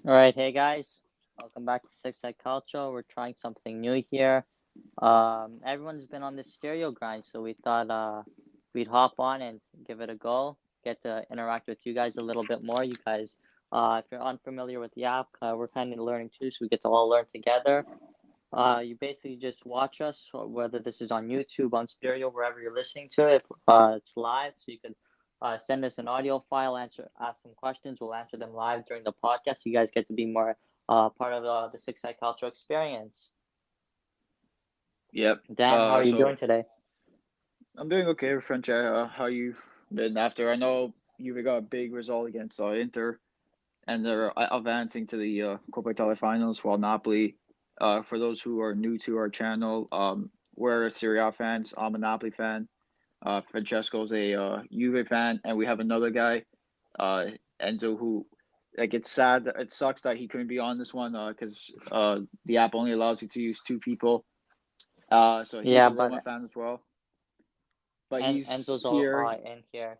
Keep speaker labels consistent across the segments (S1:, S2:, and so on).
S1: All right, hey guys, welcome back to Six Side Calcio. We're trying something new here. Everyone's been on this stereo grind, so we thought we'd hop on and give it a go. Get to interact with you guys a little bit more. You guys, if you're unfamiliar with the app, we're kind of learning too, so we get to all learn together. You basically just watch us, whether this is on YouTube, on stereo, wherever you're listening to it. It's live, so you can send us an audio file, ask some questions. We'll answer them live during the podcast. You guys get to be more part of the Six Side Cultural experience.
S2: Yep.
S1: Dan, how are you
S2: So
S1: doing today?
S2: I'm doing okay, French. How you been after? I know you got a big result against Inter, and they're advancing to the Coppa Italia finals. While Napoli, for those who are new to our channel, we're Serie A fans. I'm a Napoli fan. Francesco's a Juve fan, and we have another guy, uh, Enzo, who like it's sad. It sucks that he couldn't be on this one because the app only allows you to use two people. So he's
S1: Yeah,
S2: a
S1: but
S2: Roma fan as well, but
S1: and
S2: he's
S1: Enzo's all
S2: here,
S1: in here.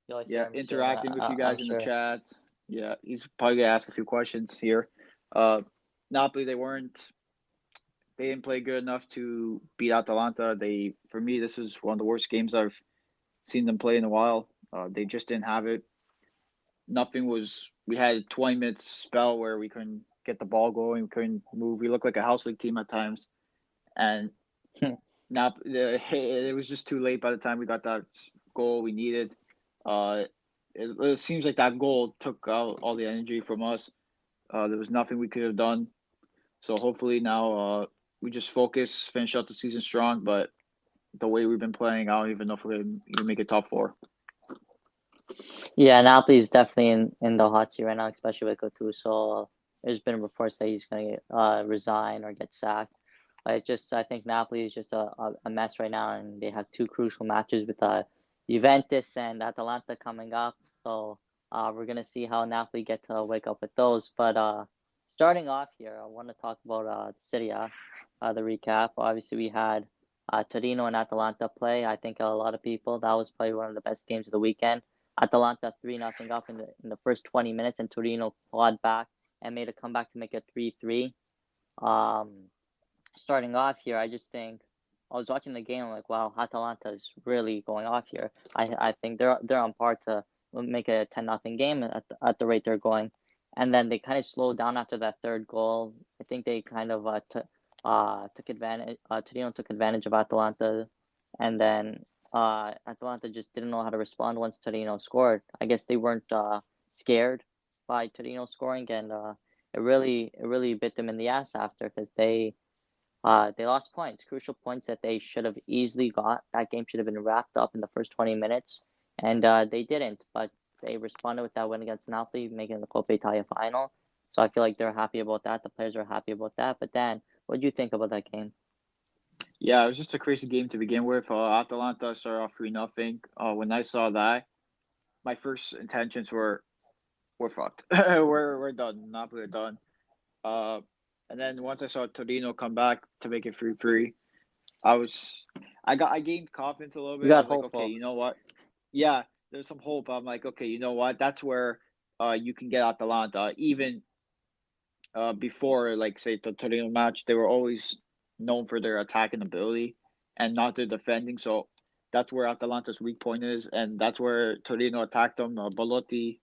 S1: You'll
S2: yeah,
S1: hear him soon.
S2: interacting with you
S1: I'm
S2: guys in the
S1: sure.
S2: chat. Yeah, he's probably gonna ask a few questions here. Uh, Napoli, they didn't play good enough to beat Atalanta. For me, this was one of the worst games I've seen them play in a while. They just didn't have it. Nothing was. We had a 20 minutes spell where we couldn't get the ball going. We couldn't move. We looked like a house league team at times, and it was just too late by the time we got that goal we needed. Uh, it seems like that goal took out all the energy from us. There was nothing we could have done. So hopefully now we just focus, finish out the season strong. But the way we've been playing, I don't even know if we're going to make it top four.
S1: Yeah, Napoli's definitely in the hot seat right now, especially with Gattuso. There's been reports that he's going to resign or get sacked. I think Napoli is just a mess right now, and they have two crucial matches with Juventus and Atalanta coming up. So we're gonna see how Napoli get to wake up with those. But starting off here, I want to talk about Serie A, the recap. Obviously, we had Torino and Atalanta play. I think a lot of people that was probably one of the best games of the weekend. Atalanta 3-0 up in the first 20 minutes, and Torino clawed back and made a comeback to make it 3-3. Um, Starting off here, I just think I was watching the game. I'm like, wow, Atalanta is really going off here. I think they're on par to make a 10-0 game at the rate they're going. And then they kind of slowed down after that third goal. I think they kind of took advantage. Torino took advantage of Atalanta, and then Atalanta just didn't know how to respond once Torino scored. I guess they weren't scared by Torino scoring, and it really bit them in the ass after because they lost points, crucial points that they should have easily got. That game should have been wrapped up in the first 20 minutes, and they didn't. But they responded with that win against Napoli, making the Coppa Italia final. So I feel like they're happy about that. The players are happy about that. But Dan, what do you think about that game?
S2: Yeah, it was just a crazy game to begin with. Atalanta started off 3-0. When I saw that, my first intentions we're fucked. We're done. Napoli are done. Uh, and then once I saw Torino come back to make it 3-3, I was I gained confidence a little
S1: You
S2: bit. I
S1: got
S2: was like, okay,
S1: hopeful.
S2: you know what? Yeah, there's some hope. I'm like, okay, you know what? That's where you can get Atalanta. Even before, like say the Torino match, they were always known for their attacking ability and not their defending. So that's where Atalanta's weak point is, and that's where Torino attacked them. Balotti,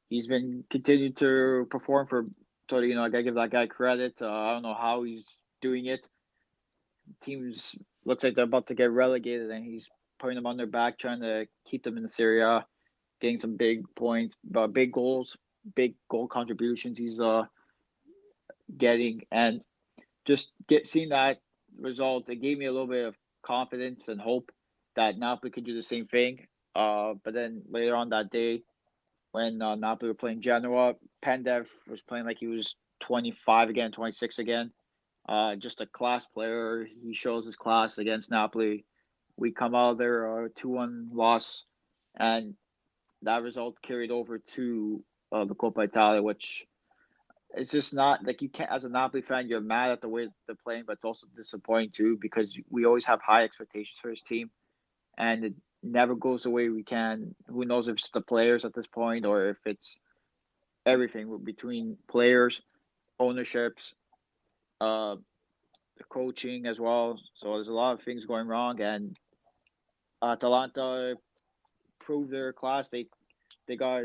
S2: he's been continuing to perform for Torino. I gotta give that guy credit. I don't know how he's doing it. Teams looks like they're about to get relegated, and he's putting them on their back, trying to keep them in the Serie A, getting some big points, big goals, big goal contributions. He's getting and just get seeing that result. It gave me a little bit of confidence and hope that Napoli could do the same thing. But then later on that day, when Napoli were playing Genoa, Pandev was playing like he was 25 again, 26 again. Just a class player. He shows his class against Napoli. We come out of there 2-1 loss, and that result carried over to the Coppa Italia, which it's just not like you can't, as a Napoli fan, you're mad at the way they're playing, but it's also disappointing too because we always have high expectations for his team, and it never goes the way we can. Who knows if it's the players at this point or if it's everything between players, ownerships, uh, the coaching as well. So there's a lot of things going wrong, and Atalanta proved their class. They got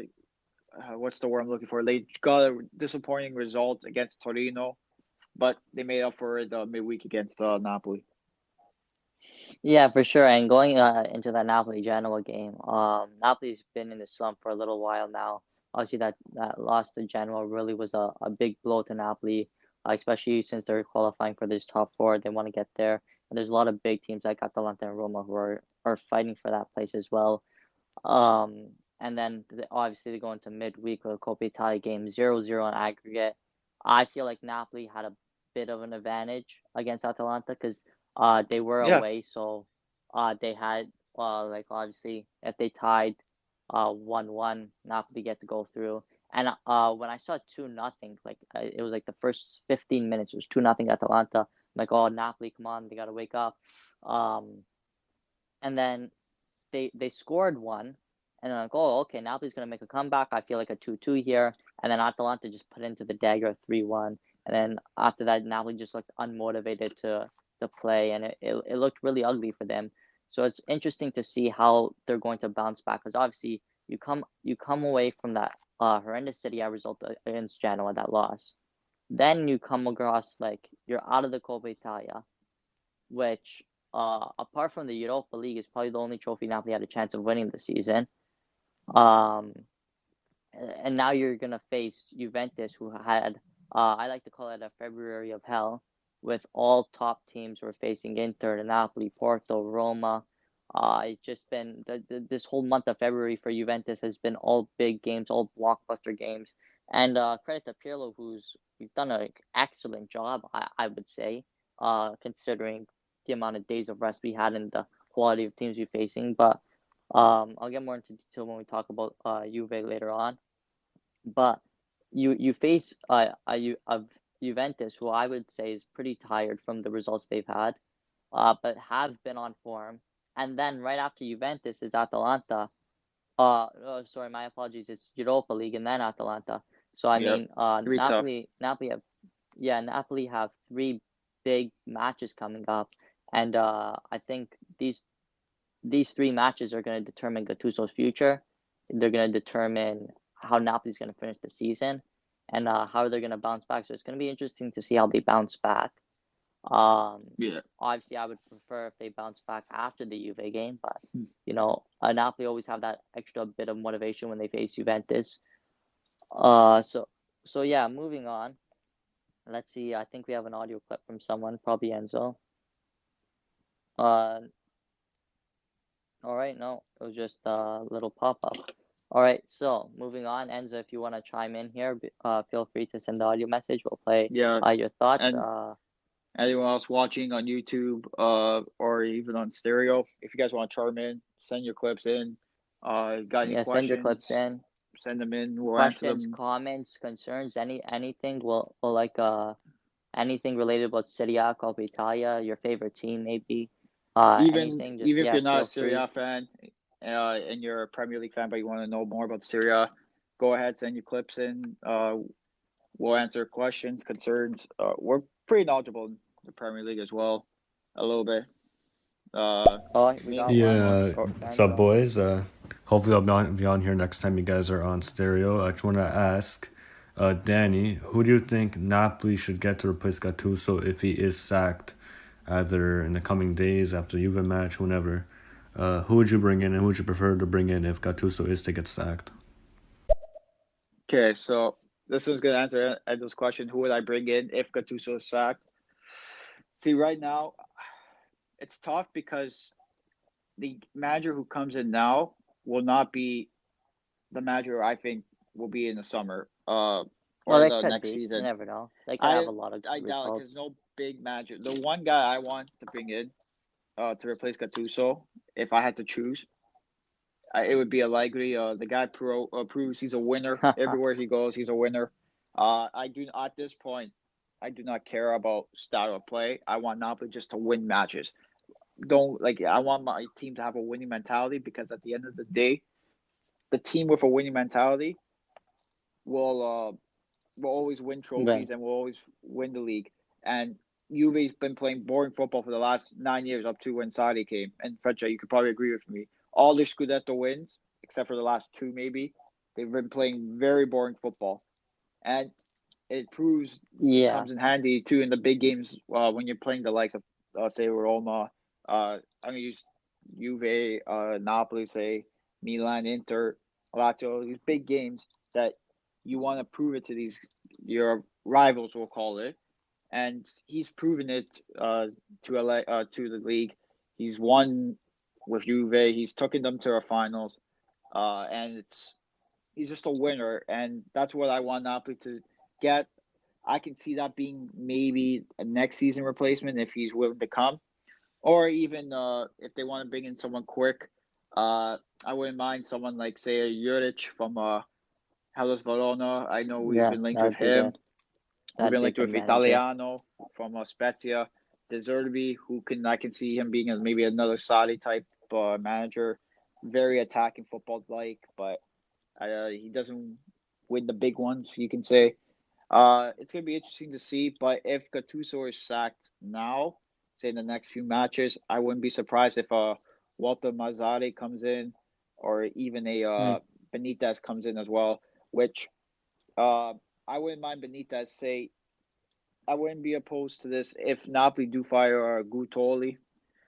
S2: what's the word I'm looking for? They got a disappointing result against Torino, but they made up for it midweek against Napoli.
S1: Yeah, for sure. And going into that Napoli Genoa game, Napoli's been in the slump for a little while now. Obviously, that loss to Genoa really was a big blow to Napoli, especially since they're qualifying for this top four. They want to get there, and there's a lot of big teams like Atalanta and Roma who are fighting for that place as well. And then obviously they go into midweek with a Coppa Italia game 0-0 on aggregate. I feel like Napoli had a bit of an advantage against Atalanta because they were
S2: Yeah,
S1: away, so they had like obviously if they tied 1-1, Napoli get to go through. And when I saw 2-0, like it was like the first 15 minutes, it was 2-0 Atalanta. I'm like, oh, Napoli, come on, they gotta wake up. Um, and then they scored one, and I'm like, oh, okay, Napoli's gonna make a comeback. I feel like a 2-2 here, and then Atalanta just put into the dagger 3-1, and then after that, Napoli just looked unmotivated to play, and it looked really ugly for them. So it's interesting to see how they're going to bounce back, because obviously you come away from that horrendous City A result against Genoa, that loss. Then you come across like you're out of the Coppa Italia, which apart from the Europa League is probably the only trophy Napoli had a chance of winning this season. Um, and now you're gonna face Juventus, who had I like to call it a February of hell, with all top teams were facing Inter, Napoli, Porto, Roma. It's just been this whole month of February for Juventus has been all big games, all blockbuster games, and credit to Pirlo, who's done an excellent job, I would say, considering the amount of days of rest we had and the quality of teams we're facing. But I'll get more into detail when we talk about Juve later on. But you face of Juventus, who I would say is pretty tired from the results they've had, but have been on form. And then right after Juventus is Atalanta. Oh, sorry, my apologies. It's Europa League and then Atalanta. So I
S2: yep,
S1: mean,
S2: pretty tough.
S1: Napoli have three big matches coming up, and I think these three matches are going to determine Gattuso's future. They're going to determine how Napoli's going to finish the season and how they're going to bounce back. So it's going to be interesting to see how they bounce back. Um,
S2: Yeah.
S1: Obviously, I would prefer if they bounce back after the Juve game, but
S2: Hmm.
S1: Napoli always have that extra bit of motivation when they face Juventus. So yeah, moving on. Let's see. I think we have an audio clip from someone, probably Enzo. Uh, All right, no, it was just a little pop-up. All right, so moving on, Enzo, if you want to chime in here, feel free to send the audio message. We'll play
S2: Yeah,
S1: your thoughts.
S2: and anyone else watching on YouTube, or even on stereo, if you guys want to chime in, send your clips in. Got any
S1: Yeah, send your clips
S2: questions?
S1: in.
S2: Send them in. We'll answer
S1: Questions,
S2: them.
S1: comments, concerns, anything. We'll like anything related about Serie A, Coppa Italia, your favorite team, maybe. Anything. Just
S2: Even if
S1: yeah,
S2: you're not a
S1: feel
S2: Serie
S1: free.
S2: A fan, and you're a Premier League fan, but you want to know more about Serie A, go ahead, send your clips in. We'll answer questions, concerns. We're pretty knowledgeable in the Premier League as well, a little bit.
S1: Oh, we
S2: Me,
S1: got one.
S3: Yeah, what's up,
S1: Enzo.
S3: boys? Hopefully, I'll be on here next time you guys are on stereo. I just want to ask, Danny, who do you think Napoli should get to replace Gattuso if he is sacked, either in the coming days after the Juve match, whenever? Who would you bring in, and who would you prefer to bring in if Gattuso is to get sacked?
S2: okay, so this one's gonna answer Edo's question. Who would I bring in if Gattuso is sacked? See, right now, it's tough because the manager who comes in now will not be the manager I think will be in the summer,
S1: Well,
S2: or
S1: they
S2: the
S1: could
S2: next
S1: be. You
S2: season.
S1: never know. They could have
S2: I
S1: a lot of
S2: I
S1: good
S2: doubt it because
S1: results.
S2: no big manager. The one guy I want to bring in, to replace Gattuso, if I had to choose, it would be Allegri. The guy proves he's a winner everywhere he goes. He's a winner. I do at this point, I do not care about style of play. I want Napoli just to win matches. Don't like. I want my team to have a winning mentality because at the end of the day, the team with a winning mentality will always win
S1: Right.
S2: trophies and will always win the league. And Juve's been playing boring football for the last 9 years up to when Sarri came. And Freccia, you could probably agree with me. All their Scudetto wins, except for the last two maybe, they've been playing very boring football. And it proves it
S1: Yeah.
S2: comes in handy too in the big games when you're playing the likes of say Roma. I'm gonna use Juve, Napoli, say Milan, Inter, Lazio. These big games that you want to prove it to these your rivals, we'll call it, and he's proven it to the league. He's won with Juve. He's taken them to our finals, and he's just a winner, and that's what I want Napoli to get. I can see that being maybe a next season replacement if he's willing to come, or even if they want to bring in someone quick. I wouldn't mind someone like say a Juric from Hellas Verona. I know we've
S1: Yeah.
S2: been linked
S1: That
S2: with
S1: would be good.
S2: him. We've
S1: That'd
S2: been
S1: be a
S2: linked
S1: good
S2: with
S1: manager.
S2: Italiano from Spezia, De Zerbi, who can I can see him being maybe another Saudi type manager, very attacking football like, but he doesn't win the big ones. You can say. It's gonna be interesting to see, but if Gattuso is sacked now, say in the next few matches, I wouldn't be surprised if Walter Mazzari comes in, or even a
S1: Mm.
S2: Benitez comes in as well. Which uh, I wouldn't mind Benitez. Say I wouldn't be opposed to this if Napoli do fire Guttoli,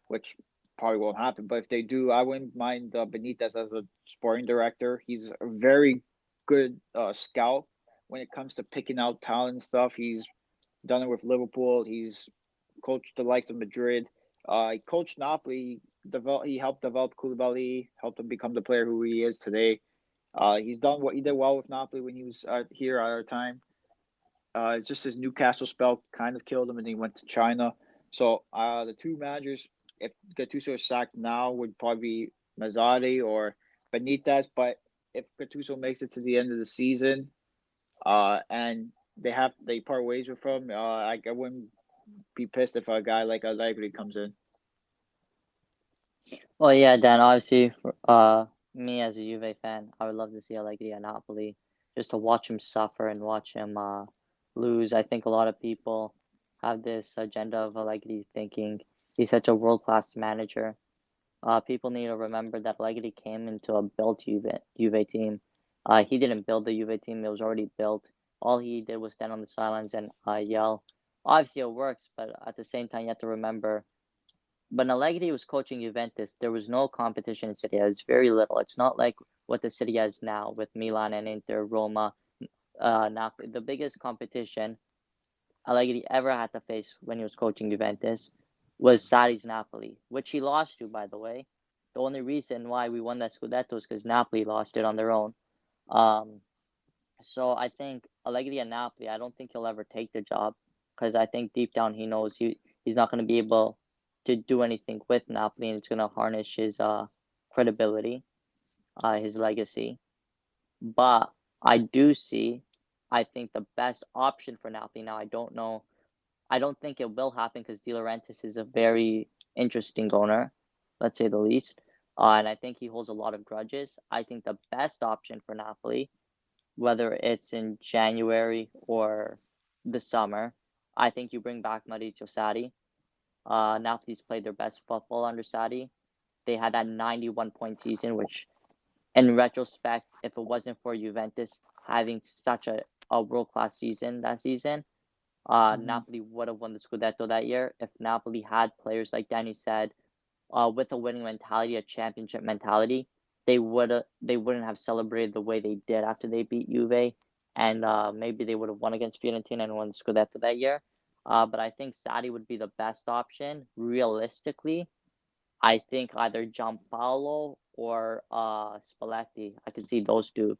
S2: which probably won't happen. But if they do, I wouldn't mind Benitez as a sporting director. He's a very good scout when it comes to picking out talent and stuff. He's done it with Liverpool. He's coached the likes of Madrid. He coached Napoli. He helped develop Koulibaly, helped him become the player who he is today. He's done what he did well with Napoli when he was here at our time. It's just his Newcastle spell kind of killed him, and he went to China. So the two managers, if Gattuso is sacked now, would probably be Mazzari or Benitez. But if Gattuso makes it to the end of the season, and they part ways with him, I wouldn't be pissed if a guy like Allegri comes in.
S1: Well, yeah, Dan. Obviously, me as a Juve fan, I would love to see Allegri at Napoli, just to watch him suffer and watch him lose. I think a lot of people have this agenda of Allegri thinking he's such a world-class manager. People need to remember that Allegri came into a built Juve team. He didn't build the Juve team; it was already built. All he did was stand on the sidelines and yell. Obviously, it works, but at the same time, you have to remember when Allegri was coaching Juventus, there was no competition in Serie A. It's very little. It's not like what the Serie A is now with Milan and Inter, Roma, Napoli. The biggest competition Allegri ever had to face when he was coaching Juventus was Sarri's Napoli, which he lost to, by the way. The only reason why we won that Scudetto is because Napoli lost it on their own. Um, so I think Allegri and Napoli, I don't think he'll ever take the job because I think deep down he knows he's not going to be able to do anything with Napoli, and it's going to harness his credibility, his legacy. But I do see, I think the best option for Napoli now. I don't know. I don't think it will happen because De Laurentiis is a very interesting owner, let's say the least. And I think he holds a lot of grudges. I think the best option for Napoli, whether it's in January or the summer, I think you bring back Maurizio Sarri. Napoli's played their best football under Sarri. They had that 91-point season, which, in retrospect, if it wasn't for Juventus having such a world class season that season,
S2: Mm-hmm.
S1: Napoli would have won the Scudetto that year if Napoli had players like Danny said, with a winning mentality, a championship mentality. They wouldn't have celebrated the way they did after they beat Juve, and maybe they would have won against Fiorentina and won the Scudetto that year. But I think Sadi would be the best option. Realistically, I think either Giampaolo or Spalletti. I could see those two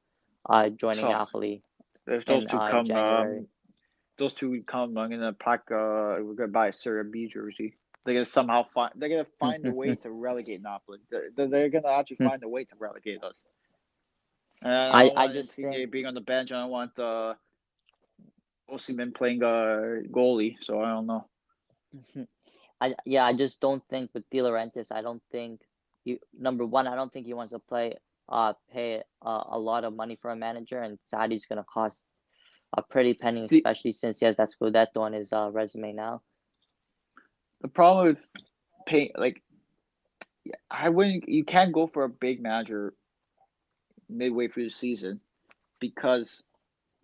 S1: joining
S2: So
S1: Napoli
S2: if those
S1: in
S2: two come,
S1: January.
S2: I'm gonna pack. We're gonna buy a Serie B jersey. They're gonna somehow find. They're gonna find a way to relegate Napoli. They're gonna actually find a way to relegate us. And I don't
S1: I
S2: want
S1: just think
S2: Insigne being on the bench. I don't want Osimhen playing goalie. So I don't know.
S1: I just don't think with De Laurentiis, I don't think number one, I don't think he wants to play pay a lot of money for a manager, and Sadi's gonna cost a pretty penny,
S2: See,
S1: especially since he has that Scudetto on his resume now.
S2: the problem with pay like I wouldn't. You can't go for a big manager midway through the season because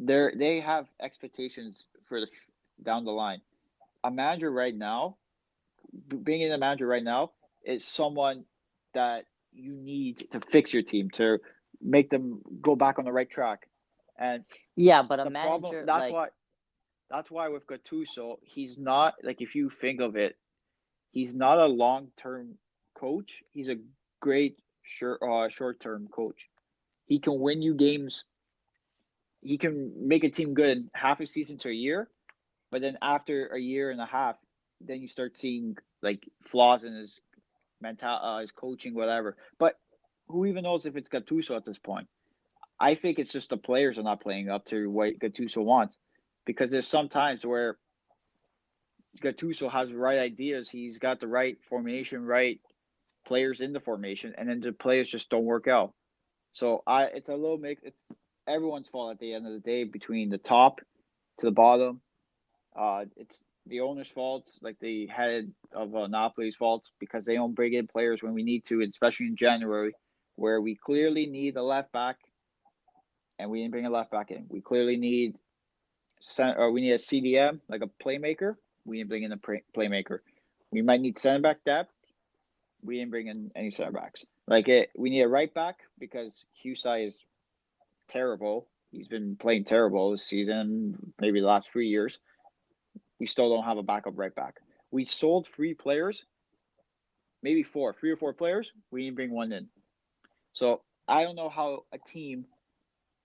S2: they have expectations for down the line. A manager right now, being in a manager right now, is someone that you need to fix your team to make them go back on the right track. And
S1: Yeah, but a
S2: the problem
S1: manager like
S2: that's why with Gattuso, he's not like if you think of it, he's not a long term coach. He's a great short term coach. He can win you games. He can make a team good in half a season to a year, but then after a year and a half, then you start seeing like flaws in his his coaching, whatever. But who even knows if it's Gattuso at this point? I think it's just the players are not playing up to what Gattuso wants, because there's some times where Gattuso has the right ideas, he's got the right formation, right players in the formation, and then the players just don't work out. So it's a little mix. It's everyone's fault at the end of the day, between the top to the bottom. It's the owner's fault, like the head of Napoli's fault, because they don't bring in players when we need to, especially in January, where we clearly need a left back, and we didn't bring a left back in. We clearly need we need a CDM, like a playmaker. We didn't bring in a playmaker. We might need center back depth. We didn't bring in any center backs. We need a right back because Husai is terrible. He's been playing terrible this season, maybe the last 3 years. We still don't have a backup right back. We sold 3 players, maybe 3 or 4 players. We didn't bring one in. So I don't know how a team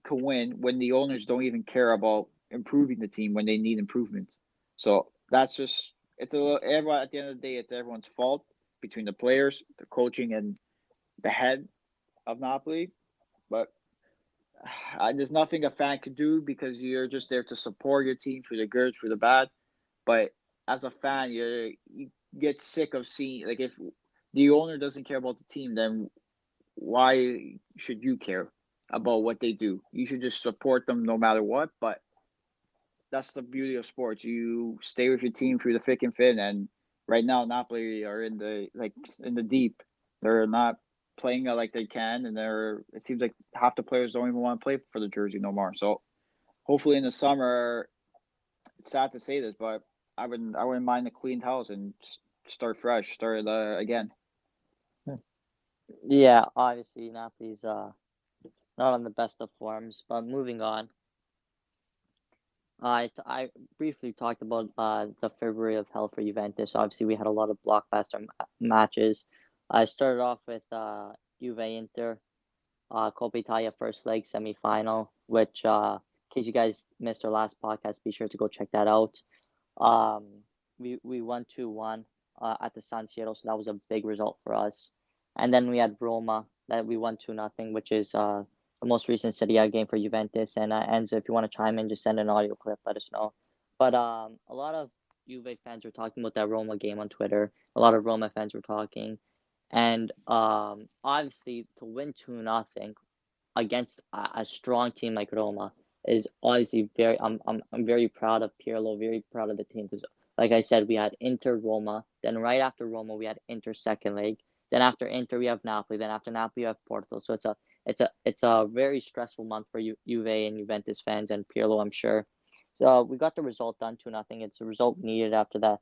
S2: can win when the owners don't even care about improving the team when they need improvement. So that's just everyone at the end of the day, it's everyone's fault between the players, the coaching, and the head of Napoli. But there's nothing a fan could do because you're just there to support your team through the good, through the bad. But as a fan, you get sick of seeing, like, if the owner doesn't care about the team, then why should you care about what they do? You should just support them no matter what. But that's the beauty of sports. You stay with your team through the thick and thin. And right now, Napoli are in the deep. They're not playing like they can, and it seems like half the players don't even want to play for the jersey no more. So hopefully in the summer, it's sad to say this, but I wouldn't mind a cleaned house and start fresh, start again.
S1: Yeah, obviously Napoli's not on the best of forms, but moving on. I briefly talked about the February of hell for Juventus. Obviously, we had a lot of blockbuster matches. I started off with Juve Inter, Coppa Italia first leg semifinal, which in case you guys missed our last podcast, be sure to go check that out. We won 2-1 at the San Siro, so that was a big result for us. And then we had Roma that we won 2-0, which is the most recent Serie A game for Juventus. And Enzo, if you want to chime in, just send an audio clip, let us know. But a lot of Juve fans were talking about that Roma game on Twitter. A lot of Roma fans were talking, and obviously to win 2-0 against a strong team like Roma is obviously very. I'm very proud of Pirlo, very proud of the team, because like I said, we had Inter Roma, then right after Roma we had Inter second leg, then after Inter we have Napoli, then after Napoli we have Porto. So it's a very stressful month for Juve and Juventus fans and Pirlo, I'm sure. So we got the result done 2-0. It's a result needed after that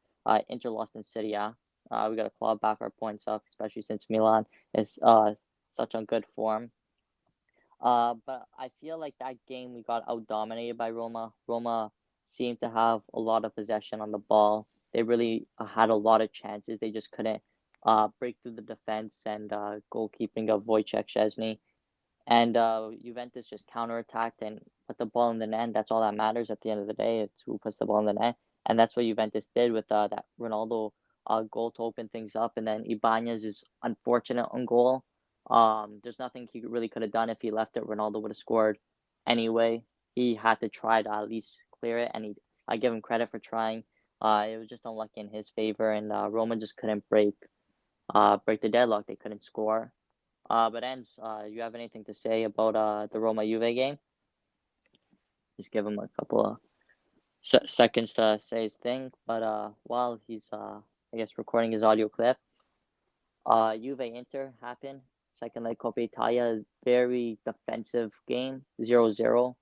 S1: Inter lost in Serie A. We got to claw back our points up, especially since Milan is such on good form. But I feel like that game we got out dominated by Roma. Roma seemed to have a lot of possession on the ball. They really had a lot of chances. They just couldn't break through the defense and goalkeeping of Wojciech Szczesny. And Juventus just counterattacked and put the ball in the net. That's all that matters at the end of the day. It's who puts the ball in the net. And that's what Juventus did with that Ronaldo goal to open things up. And then Ibanez is unfortunate on goal. There's nothing he really could have done. If he left it, Ronaldo would have scored anyway. He had to try to at least clear it, and I give him credit for trying. It was just unlucky in his favor, and Roma just couldn't break the deadlock. They couldn't score. But Enz, you have anything to say about the Roma Juve game? Just give him a couple of seconds to say his thing. But while he's I guess recording his audio clip, Juve Inter happened. Second leg Coppa Italia, very defensive game, 0-0.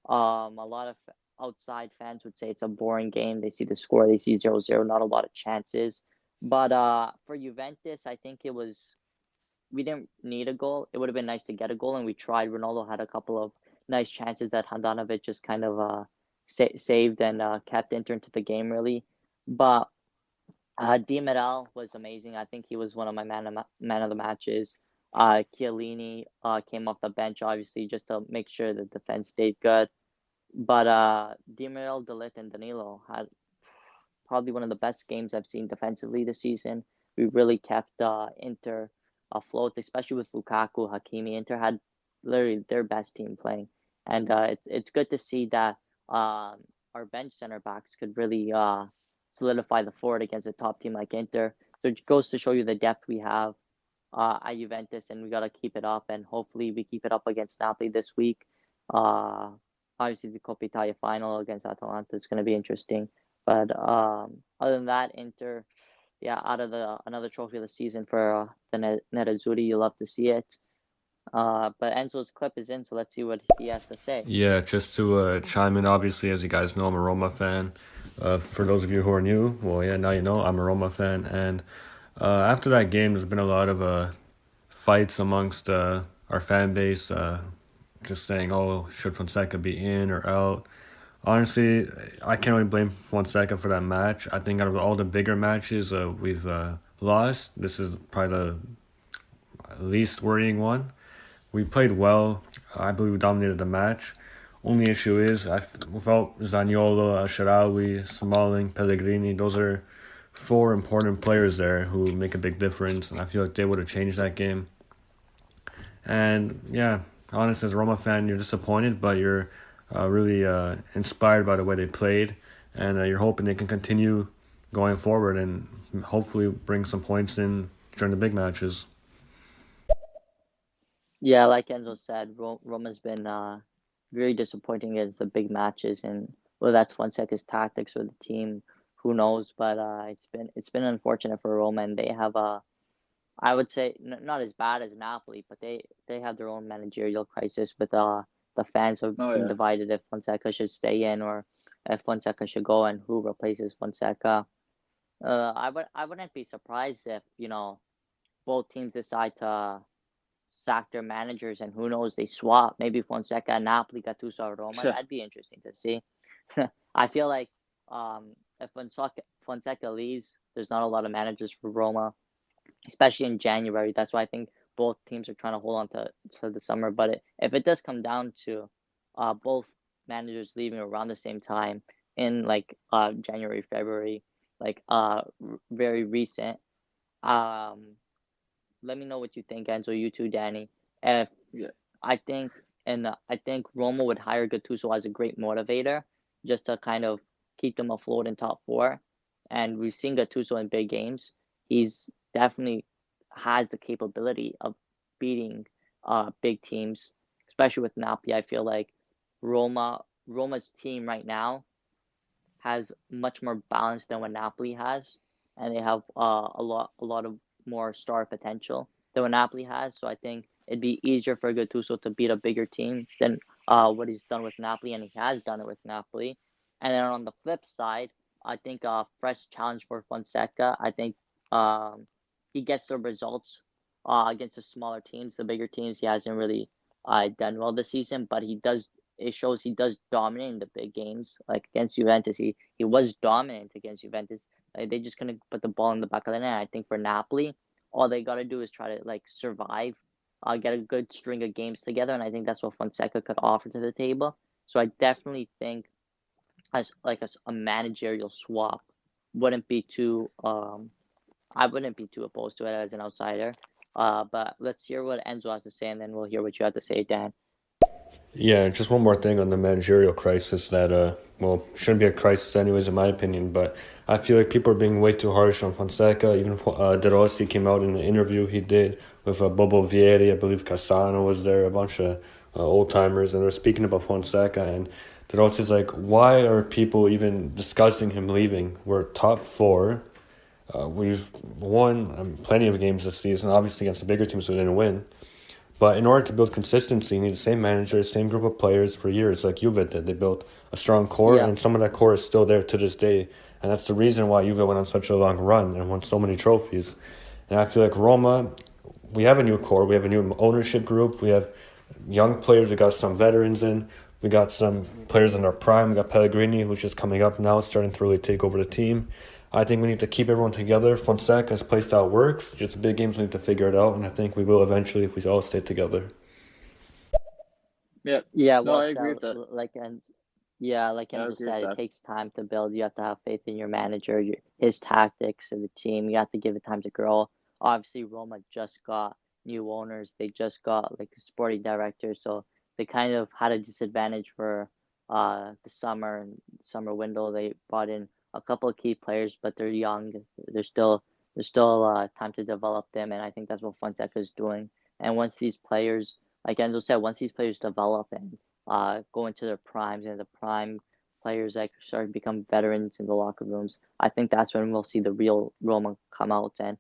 S1: A lot of outside fans would say it's a boring game. They see the score, they see 0-0, not a lot of chances. But for Juventus, I think we didn't need a goal. It would have been nice to get a goal, and we tried. Ronaldo had a couple of nice chances that Handanovic just kind of saved and kept Inter into the game, really. But Di Matteo was amazing. I think he was one of my man of the matches. Chiellini came off the bench, obviously, just to make sure the defense stayed good. But Di Matteo, De Ligt, and Danilo had probably one of the best games I've seen defensively this season. We really kept Inter afloat, especially with Lukaku, Hakimi. Inter had literally their best team playing, and it's good to see that our bench center backs could really solidify the forward against a top team like Inter. So it goes to show you the depth we have at Juventus, and we got to keep it up, and hopefully we keep it up against Napoli this week. Obviously, the Coppa Italia final against Atalanta is going to be interesting. But other than that, Inter, yeah, out of another trophy of the season for the Nerazzurri, you love to see it. But Enzo's clip is in, so let's see what he has to say.
S3: Yeah, just to chime in, obviously, as you guys know, I'm a Roma fan. For those of you who are new, well, yeah, now you know I'm a Roma fan. And after that game, there's been a lot of fights amongst our fan base, just saying, oh, should Fonseca be in or out? Honestly, I can't really blame Fonseca for that match. I think out of all the bigger matches we've lost, this is probably the least worrying one. We played well. I believe we dominated the match. Only issue is, without Zaniolo, Sharawi, Smalling, Pellegrini, those are four important players there who make a big difference, and I feel like they would have changed that game. And yeah, honestly, as a Roma fan, you're disappointed, but you're really inspired by the way they played, and you're hoping they can continue going forward and hopefully bring some points in during the big matches.
S1: Yeah, like Enzo said, Roma's been very disappointing against the big matches, and whether that's Fonseca's tactics or the team, who knows? But it's been unfortunate for Roma, and they have I would say not as bad as Napoli, but they have their own managerial crisis with the fans have
S2: Oh
S1: been
S2: yeah.
S1: divided if Fonseca should stay in or if Fonseca should go and who replaces Fonseca. I wouldn't be surprised if both teams decide to sack their managers and who knows they swap maybe Fonseca and Napoli, Gattuso or Roma. That'd be interesting to see. I feel like if Fonseca leaves, there's not a lot of managers for Roma, especially in January. That's why I think both teams are trying to hold on to the summer. But if it does come down to both managers leaving around the same time in like January, February, like very recent, um, let me know what you think, Enzo. You too, Danny. If
S2: Yeah.
S1: I think I think Roma would hire Gattuso as a great motivator, just to kind of keep them afloat in top four. And we've seen Gattuso in big games. He's definitely has the capability of beating big teams, especially with Napoli. I feel like Roma's team right now has much more balance than what Napoli has, and they have a lot of more star potential than what Napoli has. So I think it'd be easier for Gattuso to beat a bigger team than what he's done with Napoli, and he has done it with Napoli. And then on the flip side, I think fresh challenge for Fonseca. I think um, he gets the results against the smaller teams. The bigger teams, he hasn't really done well this season, but he does it shows he does dominate in the big games, like against Juventus. He was dominant against Juventus. Like, they just couldn't put the ball in the back of the net. I think for Napoli, all they got to do is try to like survive, get a good string of games together, and I think that's what Fonseca could offer to the table. So I definitely think as like a managerial swap wouldn't be too I wouldn't be too opposed to it as an outsider. But let's hear what Enzo has to say, and then we'll hear what you have to say, Dan.
S3: Yeah, just one more thing on the managerial crisis that well, shouldn't be a crisis anyways, in my opinion. But I feel like people are being way too harsh on Fonseca. Even De Rossi came out in an interview he did with Bobo Vieri, I believe Cassano was there, a bunch of old timers, and they're speaking about Fonseca. And De Rossi's like, why are people even discussing him leaving? We're top four. We've won plenty of games this season, obviously against the bigger teams we didn't win. But in order to build consistency, you need the same manager, same group of players for years, like Juve did. They built a strong core,
S1: Yeah.
S3: and some of that core is still there to this day. And that's the reason why Juve went on such a long run and won so many trophies. And I feel like Roma, we have a new core, we have a new ownership group, we have young players, we got some veterans in, we got some players in their prime, we got Pellegrini, who's just coming up now, starting to really take over the team. I think we need to keep everyone together. Fonseca's play style works. Just big games, we need to figure it out, and I think we will eventually if we all stay together.
S2: Yeah.
S1: Yeah,
S2: No,
S1: well
S2: I agree
S1: said.
S2: with that.
S1: Like
S2: I
S1: Enzo
S2: agree with
S1: said, it
S2: that.
S1: takes time to build. You have to have faith in your manager, his tactics, and the team. You have to give it time to grow. Obviously, Roma just got new owners. They just got like a sporting director, so they kind of had a disadvantage for the summer window. They brought in a couple of key players, but they're young. There's still time to develop them, and I think that's what Fonseca is doing. And once these players, like Enzo said, once these players develop and go into their primes and the prime players that start to become veterans in the locker rooms, I think that's when we'll see the real Roma come out, and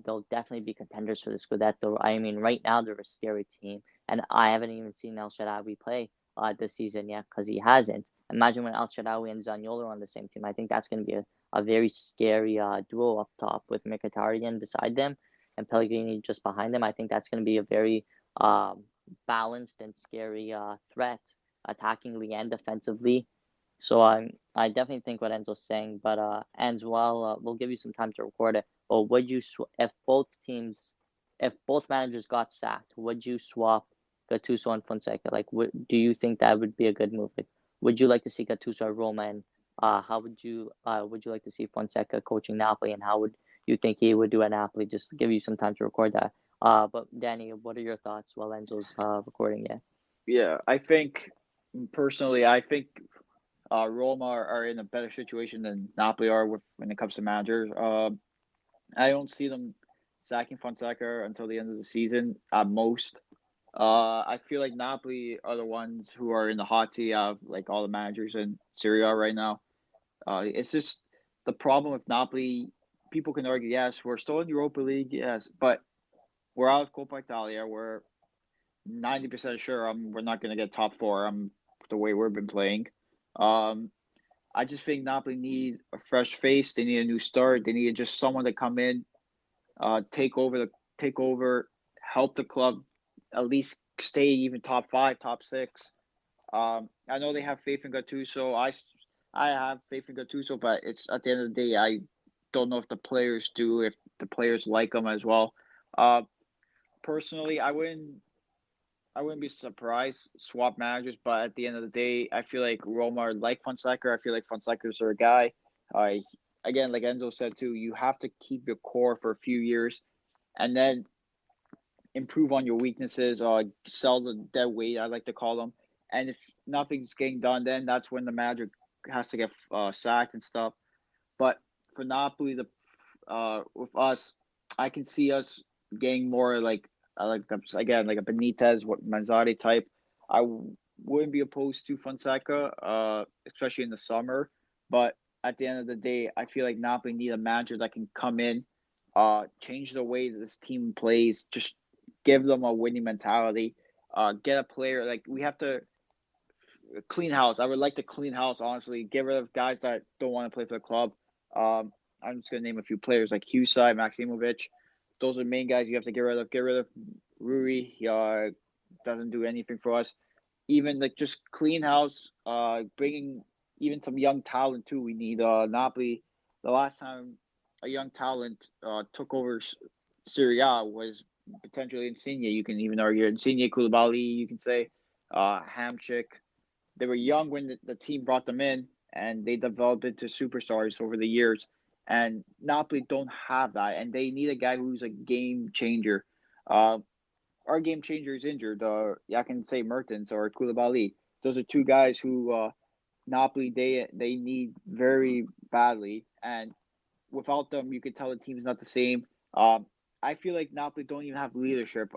S1: they'll definitely be contenders for the Scudetto. I mean, right now they're a scary team, and I haven't even seen El Shaarawy play this season yet because he hasn't. Imagine when El Shaarawy and Zaniolo are on the same team. I think that's going to be a very scary duo up top with Mkhitaryan beside them and Pellegrini just behind them. I think that's going to be a very balanced and scary threat attackingly and defensively. So I definitely think what Enzo's saying, but as well, we'll give you some time to record it. But would you if both managers got sacked, would you swap Gattuso and Fonseca? Like, do you think that would be a good move? Like, would you like to see Gattuso at Roma, and how would you like to see Fonseca coaching Napoli, and how would you think he would do at Napoli? Just to give you some time to record that. But Danny, what are your thoughts while Enzo's recording it?
S2: Yeah, I think personally, I think Roma are in a better situation than Napoli are when it comes to managers. I don't see them sacking Fonseca until the end of the season at most. I feel like Napoli are the ones who are in the hot seat of like all the managers in Serie A right now. It's just the problem with Napoli. People can argue, yes, we're still in Europa League, yes, but we're out of Coppa Italia. We're 90% sure we're not going to get top four. The way we've been playing. Um, I just think Napoli need a fresh face. They need a new start. They need just someone to come in, take over, help the club, at least stay even top five, top six. I know they have faith in Gattuso. I have faith in Gattuso, but it's at the end of the day, I don't know if the players do, if the players like him as well. Uh, Personally, I wouldn't be surprised swap managers, but at the end of the day, I feel like Roma are like Fonseca. I feel like Fonseca's their guy. Uh, Again, like Enzo said too, you have to keep your core for a few years and then improve on your weaknesses. Sell the dead weight, I like to call them. And if nothing's getting done, then that's when the manager has to get sacked and stuff. But for Napoli, with us, I can see us getting more like again like a Benitez, what Manzarri type. Wouldn't be opposed to Fonseca, especially in the summer. But at the end of the day, I feel like Napoli need a manager that can come in, change the way that this team plays, just give them a winning mentality. Get a player like we have to clean house. I would like to clean house, honestly. Get rid of guys that don't want to play for the club. I'm just gonna name a few players like Husai, Maximovic. Those are the main guys you have to get rid of. Get rid of Rui. He doesn't do anything for us. Even like just clean house. Bringing even some young talent too. We need Napoli. The last time a young talent took over Serie A was potentially Insigne. You can even argue Insigne, Koulibaly. You can say Hamchik. They were young when the team brought them in, and they developed into superstars over the years. And Napoli don't have that, and they need a guy who's a game changer. Uh, our game changer is injured. I can say Mertens or Koulibaly. Those are two guys who Napoli they need very badly, and without them, you could tell the team's not the same. I feel like Napoli don't even have leadership.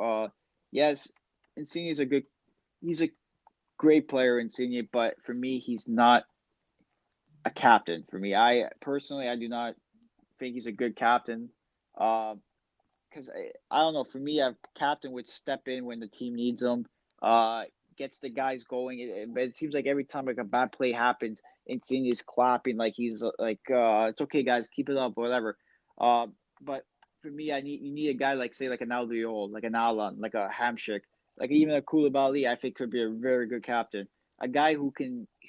S2: Yes, Insigne's he's a great player, Insigne, but for me, he's not a captain. For me, I personally, I do not think he's a good captain. Uh, because I don't know. For me, a captain would step in when the team needs him. Uh, Gets the guys going. But it seems like every time like a bad play happens, Insigne's clapping like he's like, it's okay, guys, keep it up, whatever. Uh, but for me, you need a guy like say like an Albiol, like an Alan, like a Hamshik, like even a Koulibaly. I think could be a very good captain. A guy who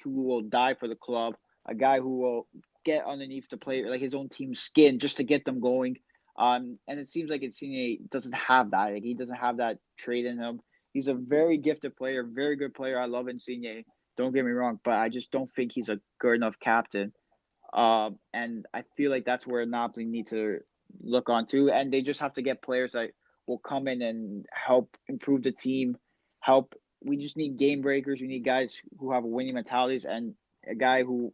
S2: will die for the club. A guy who will get underneath the player, like his own team's skin, just to get them going. And it seems like Insigne doesn't have that. Like he doesn't have that trait in him. He's a very gifted player, very good player. I love Insigne. Don't get me wrong, but I just don't think he's a good enough captain. And I feel like that's where Napoli need to look on too. And they just have to get players that will come in and help improve the team. Help. We just need game breakers. We need guys who have winning mentalities and a guy who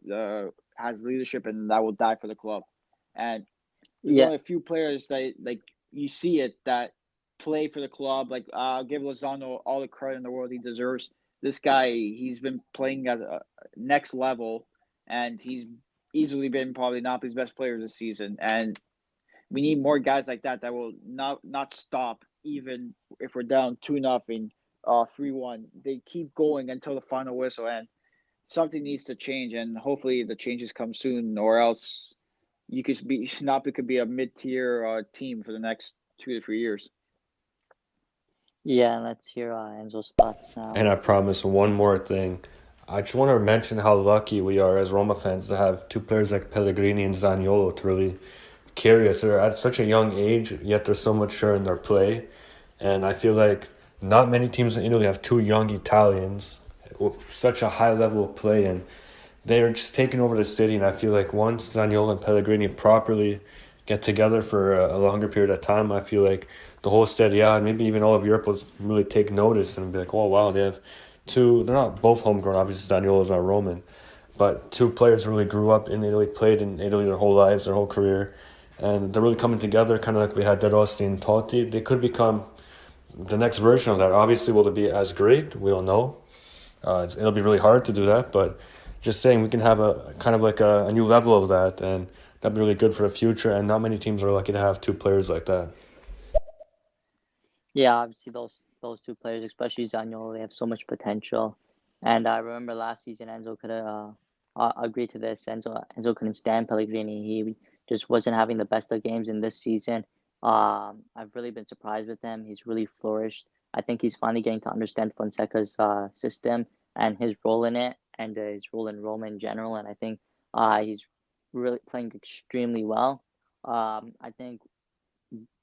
S2: has leadership and that will die for the club. And there's
S1: Yeah,
S2: only a few players that like you see it that play for the club. Like I'll give Lozano all the credit in the world he deserves. This guy, he's been playing at a next level, and he's easily been probably Napoli's best player this season. And we need more guys like that that will not stop even if we're down 2-0, 3-1. They keep going until the final whistle, and something needs to change. And hopefully the changes come soon, or else you could be Napoli could be a mid-tier team for the next 2 to 3 years.
S1: yeah. Let's hear Enzo's thoughts now.
S3: And I promise one more thing. I just want to mention how lucky we are as Roma fans to have two players like Pellegrini and Zaniolo to really carry us. They're at such a young age, yet they're so mature in their play. And I feel like not many teams in Italy have two young Italians with such a high level of play, and they're just taking over the city. And I feel like once Zaniolo and Pellegrini properly get together for a longer period of time, I feel like the whole Serie A and maybe even all of Europe will really take notice and be like, oh wow, they have two. They're not both homegrown. Obviously, Zaniolo is not Roman, but two players who really grew up in Italy, played in Italy their whole lives, their whole career, and they're really coming together, kind of like we had De Rossi and Totti. They could become the next version of that. Obviously, will it be as great? We don't know. It'll be really hard to do that, but just saying we can have a kind of like a new level of that, and that'd be really good for the future. And not many teams are lucky to have two players like that.
S1: Yeah, obviously those two players, especially Zaniolo, they have so much potential. And I remember last season Enzo could have agreed to this. Enzo couldn't stand Pellegrini. He just wasn't having the best of games in this season. I've really been surprised with him. He's really flourished. I think he's finally getting to understand Fonseca's system and his role in it, and his role in Roma in general. And I think he's really playing extremely well. I think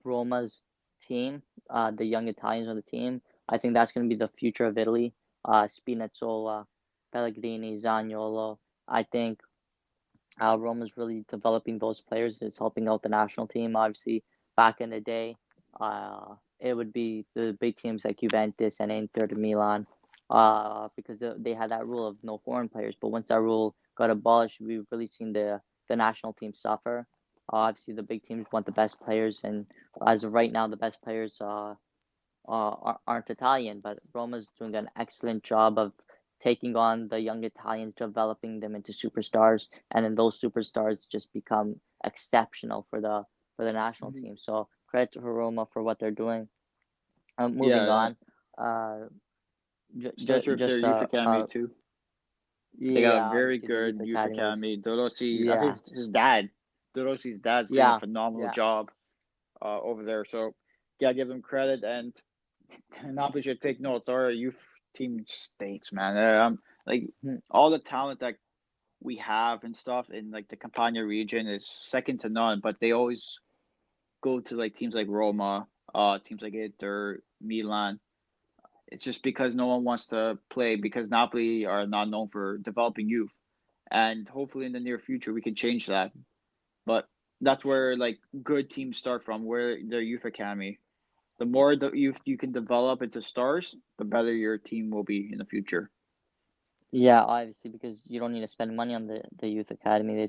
S1: Roma's team, the young Italians on the team. I think that's going to be the future of Italy. Spinazzola, Pellegrini, Zaniolo. I think Roma's really developing those players. It's helping out the national team. Obviously, back in the day, it would be the big teams like Juventus and Inter de Milan, because they had that rule of no foreign players. But once that rule got abolished, we've really seen the national team suffer. Obviously, the big teams want the best players, and as of right now, the best players aren't Italian. But Roma's doing an excellent job of taking on the young Italians, developing them into superstars, and then those superstars just become exceptional for the national
S2: Mhm.
S1: team. So credit to Roma for what they're doing. Moving
S2: Yeah,
S1: on, uh,
S2: starts with their
S1: just
S2: youth academy too. They got a
S1: yeah,
S2: very
S1: obviously the youth
S2: good youth
S1: academies.
S2: academy. Dorossi's, I think
S1: Yeah,
S2: it's his dad. Dorossi's dad's doing a
S1: yeah,
S2: phenomenal
S1: yeah.
S2: job over there. So, yeah, give them credit. And Napoli should take notes. Our youth team stinks, man. Like
S1: Hmm.
S2: all the talent that we have and stuff in like the Campania region is second to none. But they always go to like teams like Roma, teams like Inter, Milan. It's just because no one wants to play because Napoli are not known for developing youth. And hopefully in the near future we can change that. But that's where like good teams start from, where their youth academy. The more the youth you can develop into stars, the better your team will be in the future.
S1: Yeah, obviously, because you don't need to spend money on the youth academy.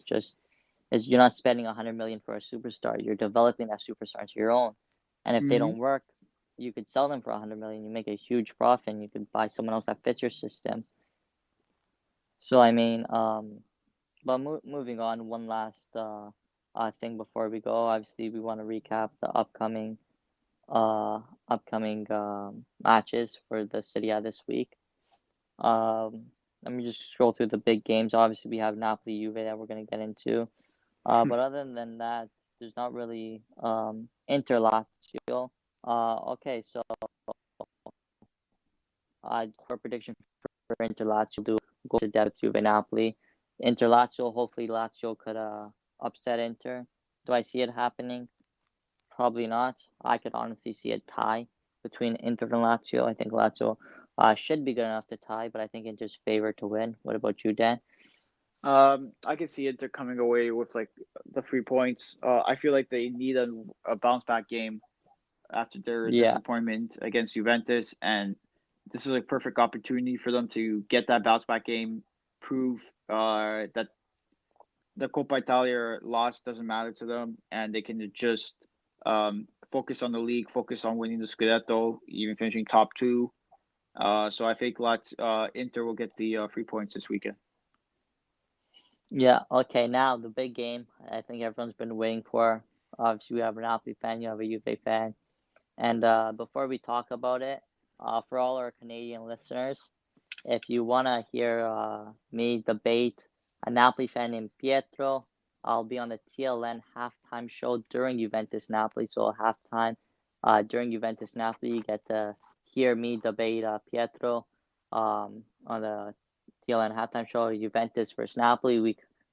S1: You're not spending 100 million for a superstar. You're developing that superstar into your own. And if they
S2: Mm-hmm.
S1: don't work, you could sell them for 100 million. You make a huge profit, and you could buy someone else that fits your system. So I mean, but moving on, one last thing before we go. Obviously, we want to recap the uh upcoming matches for the Serie A this week. Um, Let me just scroll through the big games. Obviously, we have Napoli, Juve that we're gonna get into. But other than that, there's not really Inter Lazio. Okay, so for prediction for Inter Lazio, do go to depth Juve Napoli. Inter Lazio, hopefully Lazio could upset Inter. Do I see it happening? Probably not. I could honestly see a tie between Inter and Lazio. I think Lazio should be good enough to tie, but I think Inter's favored to win. What about you, Dan?
S2: I can see Inter coming away with like the 3 points. I feel like they need a bounce back game after their
S1: Yeah,
S2: disappointment against Juventus, and this is a perfect opportunity for them to get that bounce back game, prove that the Coppa Italia loss doesn't matter to them, and they can just focus on the league, focus on winning the Scudetto, even finishing top two. So I think Inter will get the 3 points this weekend.
S1: yeah. Okay, now the big game. I think everyone's been waiting for. Obviously, we have a Napoli fan, you have a Juve fan. And before we talk about it, for all our Canadian listeners, if you want to hear me debate a Napoli fan named Pietro, I'll be on the TLN halftime show during Juventus Napoli. So, halftime during Juventus Napoli, you get to hear me debate Pietro on the TLN halftime show, Juventus versus Napoli.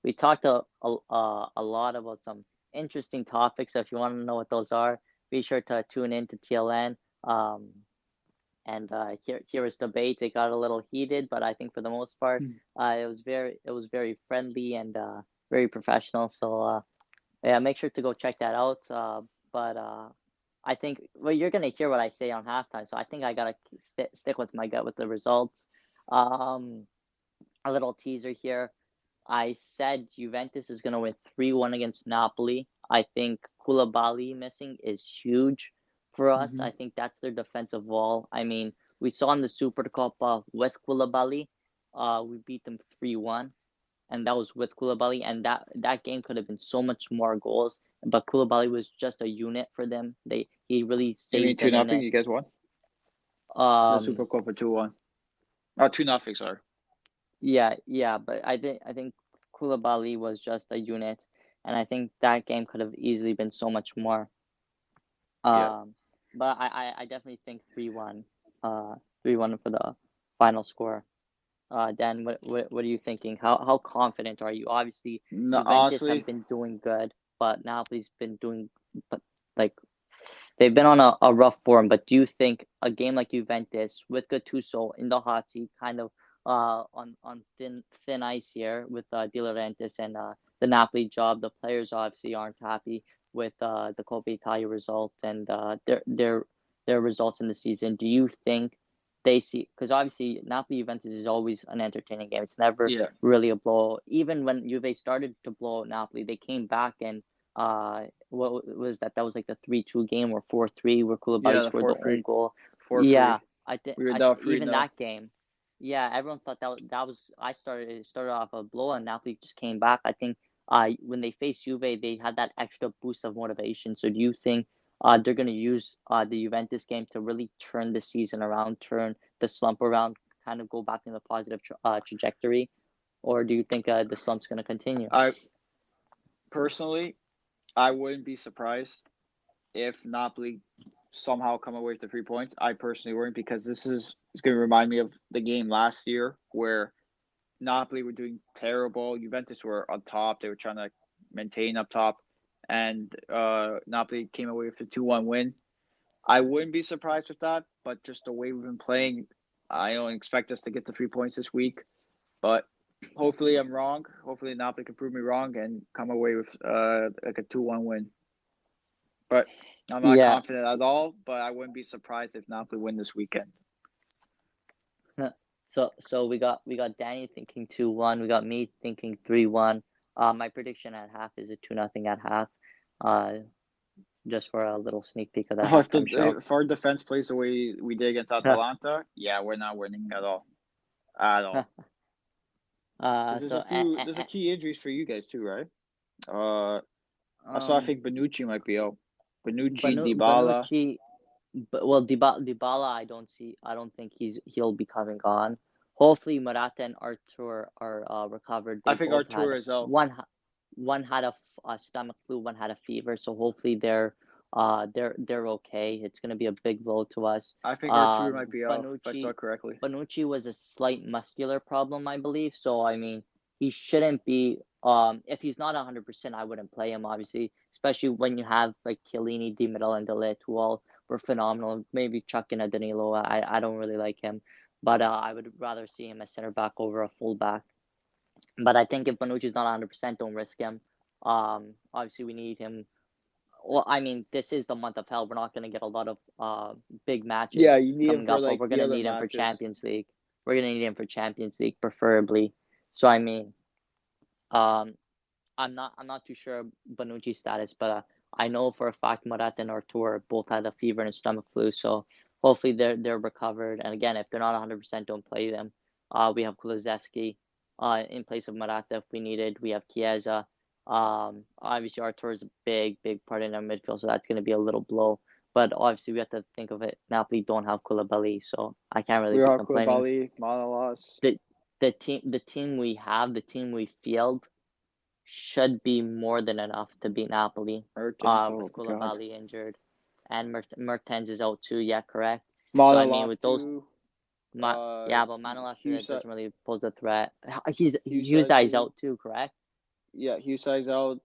S1: We talked a lot about some interesting topics. So, if you want to know what those are, be sure to tune in to TLN. And here is debate. It got a little heated, but I think for the most part, it was very friendly and very professional. So yeah, make sure to go check that out. But I think well, you're gonna hear what I say on halftime, so I think I gotta stick with my gut with the results. Um, a little teaser here. I said Juventus is going to win 3-1 against Napoli. I think Koulibaly missing is huge for us.
S2: Mm-hmm.
S1: I think that's their defensive wall. I mean, we saw in the Super Coppa with Koulibaly, we beat them 3-1, and that was with Koulibaly, and that game could have been so much more goals, but Koulibaly was just a unit for them. He really
S2: You mean
S1: saved them in
S2: 2-0?
S1: it.
S2: You guys won the
S1: Um,
S2: Super Copa 2-1. Oh, 2-0. Sorry.
S1: yeah, but I think Koulibaly was just a unit, and I think that game could have easily been so much more.
S2: Yeah.
S1: Um, but I definitely think 3-1, 3-1 for the final score. Dan, what are you thinking? How confident are you? Obviously,
S2: No,
S1: Juventus have
S2: honestly,
S1: been doing good, but Napoli's been doing, but like they've been on a rough form, but do you think a game like Juventus with Gattuso in the hot seat, kind of on thin ice here with De Laurentiis and the Napoli job, the players obviously aren't happy with the Coppa Italia result and their results in the season. Do you think they see because obviously Napoli Juventus is always an entertaining game. It's never
S2: yeah.
S1: really a blow. Even when Juve started to blow out Napoli, they came back and what was that? That was like the 3-2 game or 4-3 where
S2: Yeah,
S1: Koulibaly
S2: the
S1: scored the own
S2: 4-3.
S1: goal.
S2: 4-3.
S1: Yeah, I think
S2: We were down 3
S1: even
S2: 0.
S1: that game. Yeah, everyone thought that was I started it started off a blow and Napoli just came back. I think when they faced Juve, they had that extra boost of motivation. So do you think they're gonna use the Juventus game to really turn the season around, turn the slump around, kind of go back in the positive trajectory, or do you think the slump's gonna continue?
S2: I personally, I wouldn't be surprised if Napoli somehow come away with the 3 points. I personally wouldn't because this is it's going to remind me of the game last year where Napoli were doing terrible. Juventus were on top. They were trying to maintain up top, and Napoli came away with a 2-1 win. I wouldn't be surprised with that, but just the way we've been playing, I don't expect us to get the 3 points this week. But hopefully I'm wrong. Hopefully Napoli can prove me wrong and come away with like a 2-1 win. But I'm not
S1: Yeah.
S2: confident at all. But I wouldn't be surprised if Napoli win this weekend.
S1: So we got Danny thinking 2-1. We got me thinking 3-1. My prediction at half is a 2-0 at half. Uh, just for a little sneak peek of the
S2: Oh,
S1: halftime show.
S2: if our defense plays the way we did against Atalanta, yeah, we're not winning at all. At all. Because
S1: So
S2: there's a key injuries for you guys too, right? So I think Bonucci might be out. Bonucci, Dybala.
S1: Bonucci, but well, Dybala, I don't think he'll be coming on. Hopefully, Morata and Artur are recovered.
S2: I
S1: They
S2: think
S1: both
S2: Artur
S1: had
S2: is out.
S1: one had a stomach flu, one had a fever. So hopefully they're okay. It's gonna be a big blow to us.
S2: I think Artur might be out, if I saw
S1: Bonucci
S2: correctly.
S1: Bonucci was a slight muscular problem, I believe. So I mean, he shouldn't be. If he's not 100%, I wouldn't play him. Obviously, especially when you have like Chiellini, Di Matteo, and De Ligt, who all were phenomenal. Maybe chuck in a Danilo. I don't really like him, but I would rather see him as center back over a full back. But I think if Bonucci's not 100%, don't risk him. Obviously we need him. Well, I mean, this is the month of hell. We're not going to get a lot of big matches
S2: Yeah, you need him
S1: coming
S2: for
S1: up, but
S2: like
S1: we're going
S2: the
S1: to
S2: other
S1: need him for
S2: matches.
S1: Champions League. We're going to need him for Champions League, preferably. So I mean, um, I'm not too sure Bonucci's status, but I know for a fact Morata and Artur both had a fever and stomach flu. So hopefully they're recovered. And again, if they're not 100%, don't play them. We have Kulusevski in place of Morata if we needed. We have Chiesa. Obviously Artur is a big part in our midfield, so that's going to be a little blow. But obviously we have to think of it. Napoli don't have Koulibaly, so I can't really
S2: We
S1: be
S2: have
S1: complaining.
S2: Koulibaly, Manolas.
S1: The team we have, the team we field should be more than enough to beat Napoli.
S2: Mertens,
S1: With
S2: oh God.
S1: Koulibaly injured, and Mertens is out too. Yeah, correct.
S2: Manolas
S1: So I mean, with those,
S2: too.
S1: yeah, but Manolas
S2: Husa-
S1: doesn't really pose a threat. He's
S2: Husa
S1: out too, correct?
S2: Yeah, Husa's out.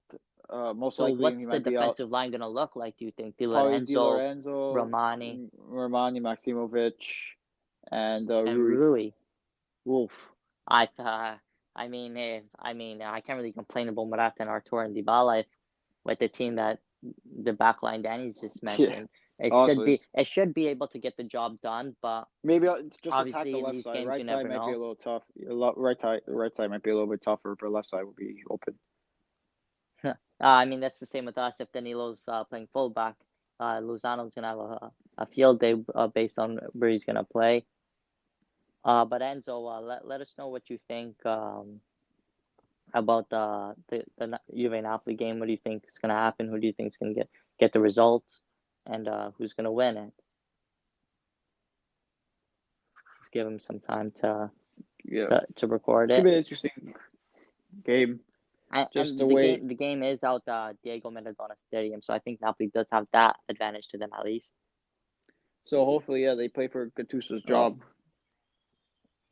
S2: Most
S1: So
S2: likely he
S1: what's the
S2: might be out.
S1: defensive line gonna look like? Do you think Di
S2: Probably Di
S1: Lorenzo,
S2: Lorenzo,
S1: Romani,
S2: Romani, Maximovic, and
S1: and
S2: Rui.
S1: Rui? Oof. I mean, I can't really complain about Morata and Artur and Dybala if, with the team that the backline Danny's just mentioned.
S2: Honestly.
S1: It should be able to get the job done, but
S2: Maybe just attack
S1: obviously
S2: the
S1: in
S2: left
S1: these
S2: side.
S1: games
S2: Right
S1: you
S2: side
S1: never
S2: might be a
S1: know.
S2: little tough. Right side might be a little bit tougher, but left side will be open.
S1: I mean that's the same with us. If Danilo's playing fullback, Lozano's gonna have a field day based on where he's gonna play. But Enzo, let us know what you think about the Juve Napoli game. What do you think is gonna happen? Who do you think is gonna get the results, and who's gonna win it? Just give him some time to record
S2: It's
S1: it.
S2: gonna be an interesting game.
S1: And the game is out Diego Maradona Stadium, so I think Napoli does have that advantage to them at least.
S2: So hopefully, they play for Gattuso's job.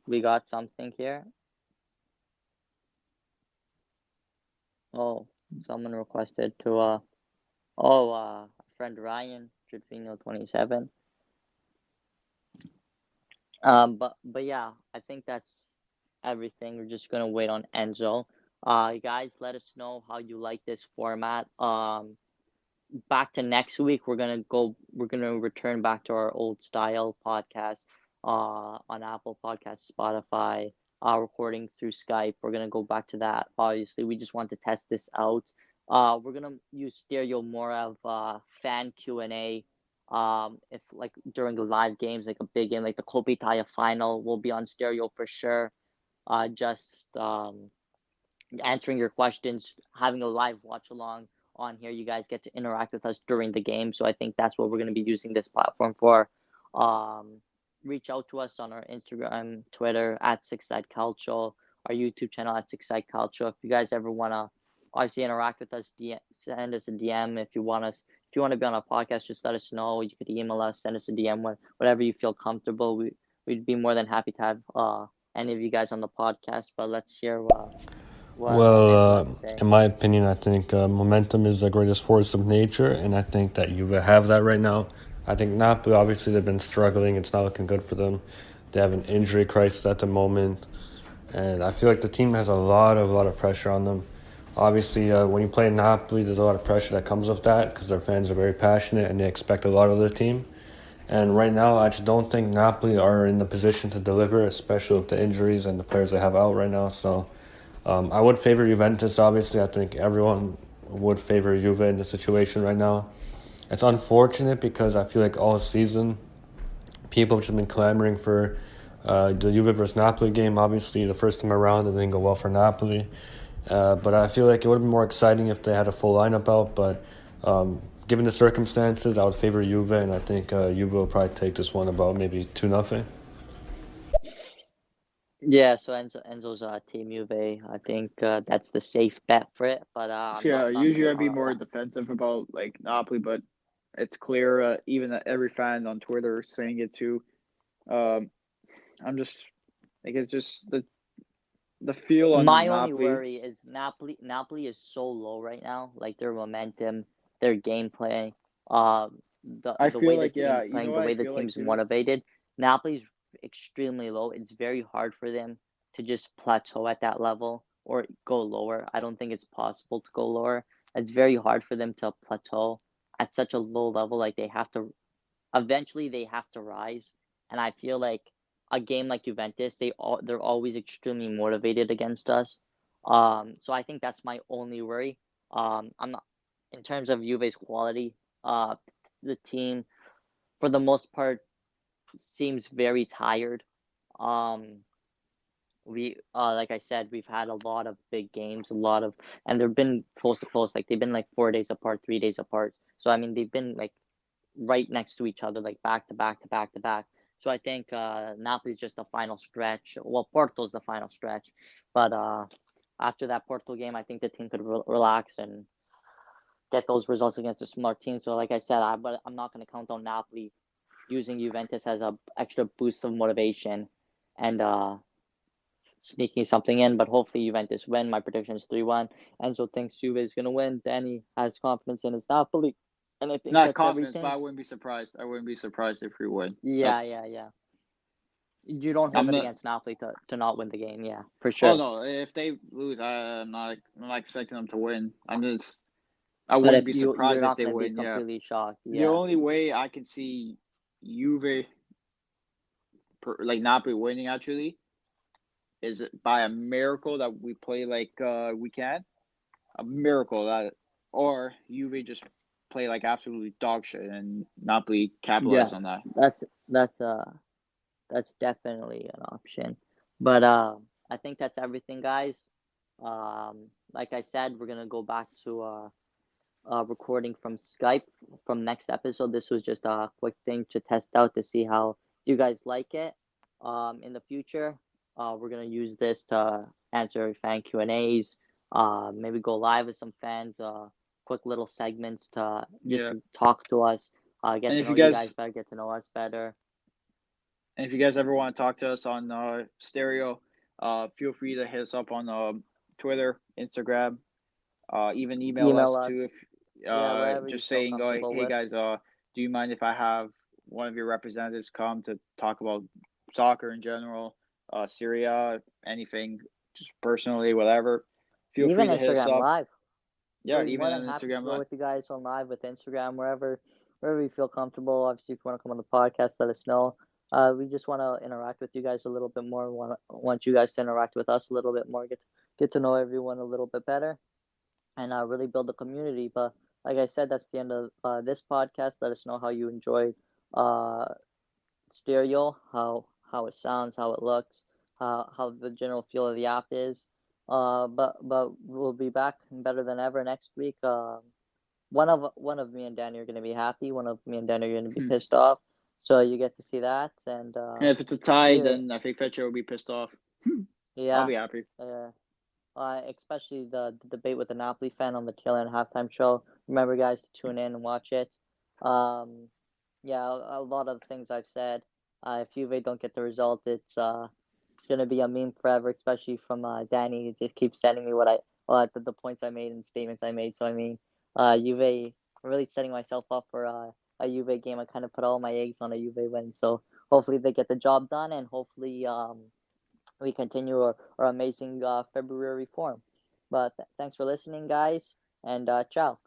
S1: We got something here. Oh, someone requested to friend Ryan Trevino 27. But yeah, I think that's everything. We're just gonna wait on Enzo. Guys, let us know how you like this format. Back to next week, we're gonna return back to our old style podcast on Apple Podcasts, Spotify, recording through Skype. We're gonna go back to that. Obviously, we just want to test this out. We're gonna use stereo more of fan Q&A. If like during the live games, like a big game like the Coppa Italia final, will be on stereo for sure. Just answering your questions, having a live watch along on here. You guys get to interact with us during the game. So I think that's what we're going to be using this platform for. Reach out to us on our Instagram, Twitter at Six Side Calcio, our YouTube channel at Six Side Calcio. If you guys ever want to obviously interact with us, send us a DM. If you want to be on a podcast, just let us know. You could email us, send us a DM, whatever you feel comfortable. We'd be more than happy to have any of you guys on the podcast. But let's hear
S3: in my opinion, I think momentum is the greatest force of nature, and I think that you have that right now. I think Napoli, obviously, they've been struggling. It's not looking good for them. They have an injury crisis at the moment, and I feel like the team has a lot of pressure on them. Obviously, when you play Napoli, there's a lot of pressure that comes with that because their fans are very passionate and they expect a lot of their team. And right now, I just don't think Napoli are in the position to deliver, especially with the injuries and the players they have out right now. So I would favor Juventus, obviously. I think everyone would favor Juve in the situation right now. It's unfortunate because I feel like all season people have just been clamoring for the Juve versus Napoli game. Obviously, the first time around, it didn't go well for Napoli. But I feel like it would have been more exciting if they had a full lineup out. But given the circumstances, I would favor Juve, and I think Juve will probably take this one about maybe 2-0.
S1: Yeah, so Enzo's team Juve. I think that's the safe bet for it. But
S2: Yeah,
S1: I'm not
S2: usually
S1: gonna.
S2: I'd be more defensive about like Napoli, but it's clear even that every fan on Twitter is saying it too. Um, I'm just like it's just the feel on
S1: My only
S2: Napoli.
S1: worry is Napoli is so low right now. Like their momentum, their gameplay,
S2: I
S1: the
S2: feel
S1: way the
S2: like
S1: team's
S2: you know
S1: playing, the
S2: what I
S1: way the
S2: feel like
S1: team's
S2: too.
S1: motivated. Napoli's extremely low. It's very hard for them to just plateau at that level or go lower. I don't think it's possible to go lower. It's very hard for them to plateau at such a low level. Like they have to eventually they have to rise. And I feel like a game like Juventus, they're always extremely motivated against us. So I think that's my only worry. I'm not in terms of Juve's quality. The team for the most part seems very tired. Um, we like I said, we've had a lot of big games, and they've been close to close. Like they've been like 4 days apart, 3 days apart. So I mean, they've been like right next to each other, like back to back to back to back. So I think Napoli's just the final stretch. Well, Porto's the final stretch, but after that Porto game, I think the team could relax and get those results against a smart team. So like I said, but I'm not going to count on Napoli using Juventus as a extra boost of motivation and sneaking something in. But hopefully Juventus win. My prediction is 3-1. Enzo thinks Juve is going to win. Danny has confidence in his Napoli. And I think
S2: Not
S1: that's
S2: confidence, but
S1: everything.
S2: I wouldn't be surprised. I wouldn't be surprised if we win.
S1: Yeah,
S2: That's
S1: yeah, yeah. You don't
S2: I'm
S1: have it
S2: not.
S1: against Napoli to not win the game. Yeah, for
S2: Oh
S1: sure.
S2: no, if they lose, I'm not expecting them to win. I
S1: But
S2: wouldn't
S1: if
S2: be
S1: you're
S2: surprised if
S1: not
S2: they
S1: going to be
S2: win. Yeah,
S1: completely shocked.
S2: the
S1: Yeah.
S2: only way I can see Juve like Napoli winning actually is by a miracle that we play like we can. A miracle that, or Juve just play like absolutely dog shit and Napoli
S1: Yeah.
S2: capitalize on that.
S1: That's that's uh that's definitely an option. But I think that's everything, guys. Like I said, we're gonna go back to recording from Skype from next episode. This was just a quick thing to test out to see how you guys like it. In the future, we're gonna use this to answer fan Q and A's. Maybe go live with some fans. Quick little segments to just
S2: Yeah,
S1: to talk to us. Get
S2: and
S1: to
S2: if
S1: know
S2: you
S1: you guys
S2: guys
S1: better. Get to know us better.
S2: and if you guys ever want to talk to us on Stereo, feel free to hit us up on Twitter, Instagram, even email
S1: Email
S2: us
S1: us.
S2: too if
S1: Yeah, wherever you
S2: just
S1: feel
S2: saying,
S1: comfortable
S2: hey
S1: with.
S2: guys, do you mind if I have one of your representatives come to talk about soccer in general, Syria, anything, just personally, whatever. Feel
S1: Even
S2: free to hit us
S1: Instagram
S2: up.
S1: Live.
S2: Yeah,
S1: We're
S2: even
S1: more than
S2: on
S1: happy to
S2: Instagram
S1: go
S2: Live.
S1: with you guys on live with Instagram, wherever you feel comfortable. Obviously, if you want to come on the podcast, let us know. We just want to interact with you guys a little bit more. Want you guys to interact with us a little bit more. Get to know everyone a little bit better, and really build a community. But like I said, that's the end of this podcast. Let us know how you enjoyed uh, stereo, how it sounds, how it looks, how the general feel of the app is. But we'll be back better than ever next week. One of me and Danny are gonna be happy. One of me and Danny are gonna be
S2: Hmm.
S1: pissed off. So you get to see that, and
S2: And if it's a tie,
S1: yeah,
S2: then I think Fetcher will be pissed off. I'll
S1: yeah,
S2: be happy.
S1: uh, especially the debate with the Napoli fan on the tail end halftime show. Remember, guys, to tune in and watch it. Um, yeah, a lot of things I've said. If Juve don't get the result, it's gonna be a meme forever, especially from Danny. He just keeps sending me the points I made and statements I made. So I mean, Juve, I'm really setting myself up for a Juve game. I kind of put all my eggs on a Juve win. So hopefully they get the job done, and hopefully we continue our amazing February form. But thanks for listening, guys, and ciao.